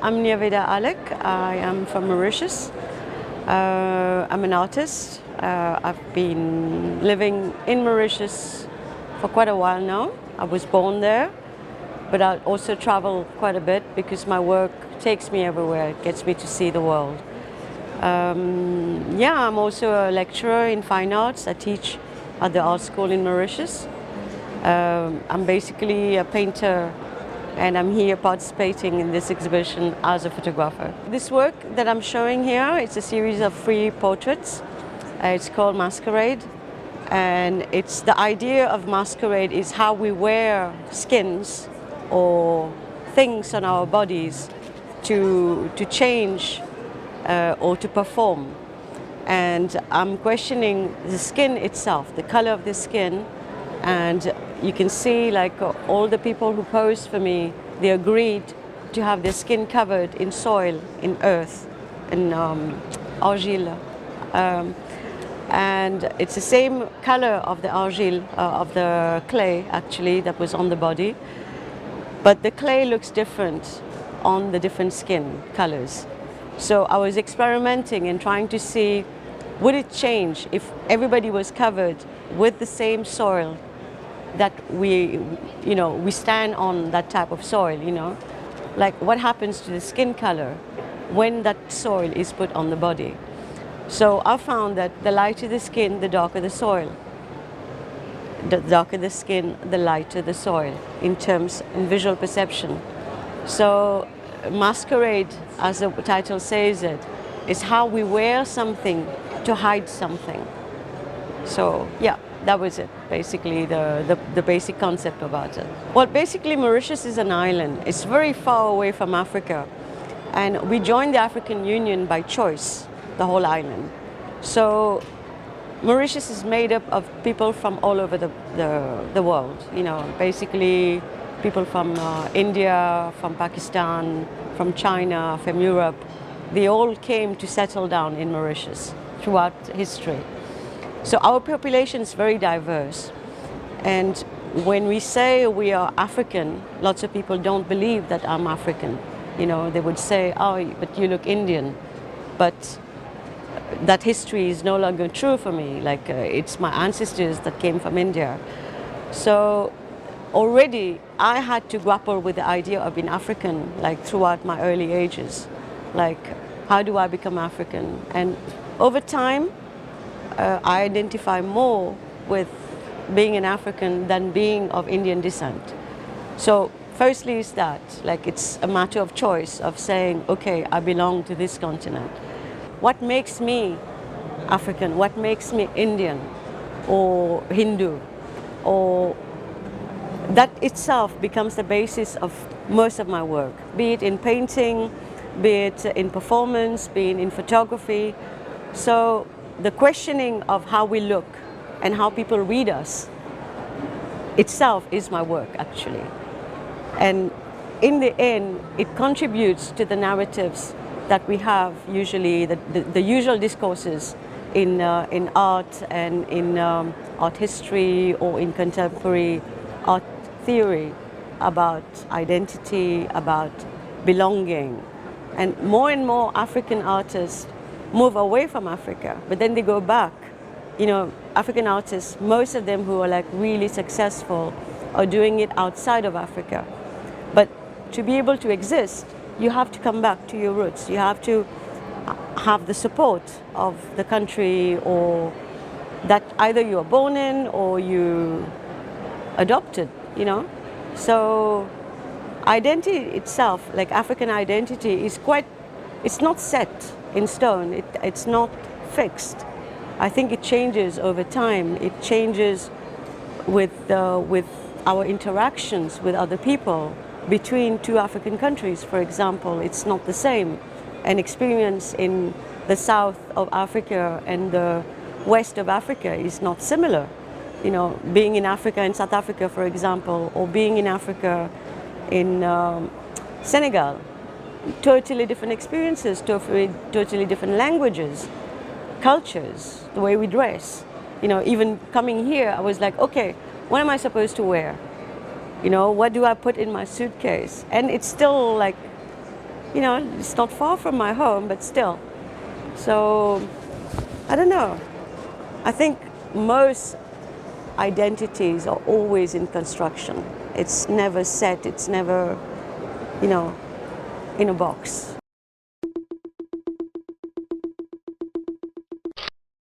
I'm Nirveda Alleck. I am from Mauritius. I'm an artist. I've been living in Mauritius for quite a while now. I was born there, but I also travel quite a bit because my work takes me everywhere. It gets me to see the world. I'm also a lecturer in fine arts. I teach at the art school in Mauritius. I'm basically a painter, and I'm here participating in this exhibition as a photographer. This work that I'm showing here, it's a series of 3 portraits. It's called Masquerade, and it's the idea of masquerade is how we wear skins or things on our bodies to change or to perform. And I'm questioning the skin itself, the color of the skin, and you can see like all the people who posed for me, they agreed to have their skin covered in soil, in earth, in argile. And it's the same color of the argile, of the clay actually, that was on the body. But the clay looks different on the different skin colors. So I was experimenting and trying to see, would it change if everybody was covered with the same soil that we stand on that type of soil, like what happens to the skin color when that soil is put on the body. So I found that the lighter the skin, the darker the soil. The darker the skin, the lighter the soil in visual perception. So masquerade, as the title says it, is how we wear something to hide something. So yeah, that was it, basically the basic concept about it. Well, basically Mauritius is an island. It's very far away from Africa, and we joined the African Union by choice, the whole island. So Mauritius is made up of people from all over the world, basically people from India, from Pakistan, from China, from Europe. They all came to settle down in Mauritius throughout history. So our population is very diverse. And when we say we are African, lots of people don't believe that I'm African. They would say, oh, but you look Indian. But that history is no longer true for me. Like it's my ancestors that came from India. So already I had to grapple with the idea of being African, like throughout my early ages. Like, how do I become African? And over time, I identify more with being an African than being of Indian descent. So firstly is that, like it's a matter of choice of saying, okay, I belong to this continent. What makes me African? What makes me Indian or Hindu? Or that itself becomes the basis of most of my work, be it in painting, be it in performance, be it in photography. So the questioning of how we look and how people read us itself is my work, actually. And in the end, it contributes to the narratives that we have usually, the usual discourses in art and in art history or in contemporary art theory about identity, about belonging. And more African artists move away from Africa, but then they go back. African artists, most of them who are like really successful are doing it outside of Africa. But to be able to exist, you have to come back to your roots. You have to have the support of the country, or that either you are born in or you adopted, So identity itself, like African identity, it's not set in stone. It's not fixed. I think it changes over time. It changes with our interactions with other people. Between 2 African countries, for example, it's not the same. An experience in the south of Africa and the west of Africa is not similar. Being in Africa in South Africa, for example, or being in Africa in Senegal, totally different experiences, totally different languages, cultures, the way we dress. Even coming here, I was like, okay, what am I supposed to wear? What do I put in my suitcase? And it's still like you know, it's not far from my home, but still. So, I don't know. I think most identities are always in construction. It's never set, it's never, you know, in a box.